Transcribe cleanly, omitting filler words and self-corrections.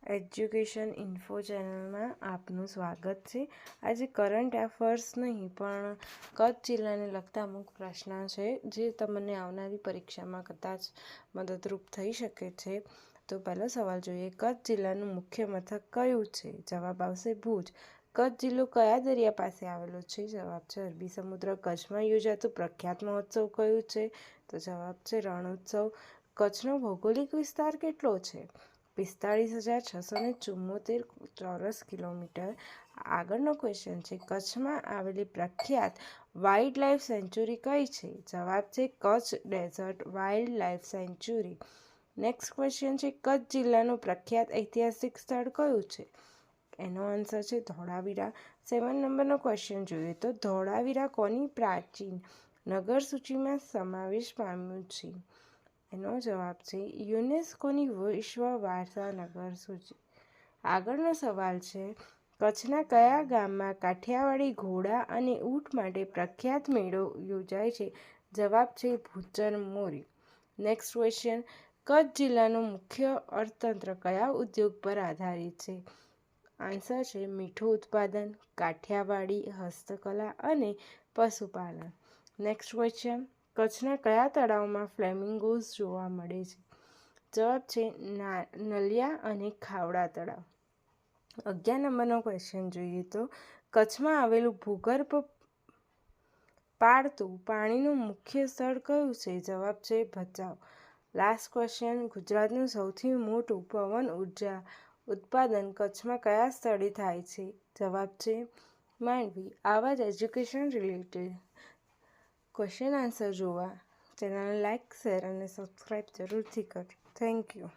Education info ચેનલમાં આપનું સ્વાગત છે। આજે કરંટ અફેર્સ નહીં પણ કચ્છ જિલ્લાને લગતા અમુક પ્રશ્નો છે જે તમને આવનારી પરીક્ષામાં કદાચ મદદરૂપ થઈ શકે છે। તો પહેલો સવાલ જોઈએ, કચ્છ જિલ્લાનું મુખ્ય મથક કયું છે? જવાબ આવશે ભુજ। કચ્છ જિલ્લો કયા દરિયા પાસે આવેલો છે? જવાબ છે અરબી સમુદ્ર। કચ્છમાં યોજાતું પ્રખ્યાત મહોત્સવ કયું છે? તો જવાબ છે રણોત્સવ। કચ્છનો ભૌગોલિક વિસ્તાર કેટલો છે? 45,674 ચોરસ કિલોમીટર। આગળનો ક્વેશ્ચન છે, કચ્છમાં આવેલી પ્રખ્યાત વાઇલ્ડ લાઇફ સેન્ચ્યુરી કઈ છે? જવાબ છે Kutch desert wildlife sanctuary. Next question છે, કચ્છ જિલ્લાનું પ્રખ્યાત ઐતિહાસિક સ્થળ કયું છે? એનો આન્સર છે ધોળાવીરા। 7 નંબરનો ક્વેશ્ચન જોઈએ તો ધોળાવીરા કોની પ્રાચીન નગર સૂચિમાં સમાવેશ પામ્યું છે? એનો જવાબ છે યુનેસ્કોની વિશ્વ વારસા નગર સૂચિ। આગળનો સવાલ છે, કચ્છના કયા ગામમાં કાઠિયાવાડી ઘોડા અને ઊંટ માટે પ્રખ્યાત મેળો યોજાય છે? જવાબ છે ભૂચર મોરી। નેક્સ્ટ ક્વેશ્ચન, કચ્છ જિલ્લાનું મુખ્ય અર્થતંત્ર કયા ઉદ્યોગ પર આધારિત છે? આન્સર છે મીઠું ઉત્પાદન, કાઠિયાવાડી હસ્તકલા અને પશુપાલન। નેક્સ્ટ ક્વેશ્ચન, કચ્છના કયા તળાવમાં ફ્લેમિંગોઝ જોવા મળે છે? જવાબ છે નલિયા અને ખાવડા તળાવ। 11 નંબરનો ક્વેશ્ચન જોઈએ તો કચ્છમાં આવેલું ભૂગર્ભ પાળતું પાણીનું મુખ્ય સ્થળ કયું છે? જવાબ છે ભચાઉ। લાસ્ટ ક્વેશ્ચન, ગુજરાતનું સૌથી મોટું પવન ઉર્જા ઉત્પાદન કચ્છમાં કયા સ્થળે થાય છે? જવાબ છે માંડવી। આવા જ એજ્યુકેશન રિલેટેડ ક્વેશ્ચન આન્સર જોવા ચેનલને લાઇક, શેર અને સબસ્ક્રાઈબ જરૂરથી કરજો। Thank you.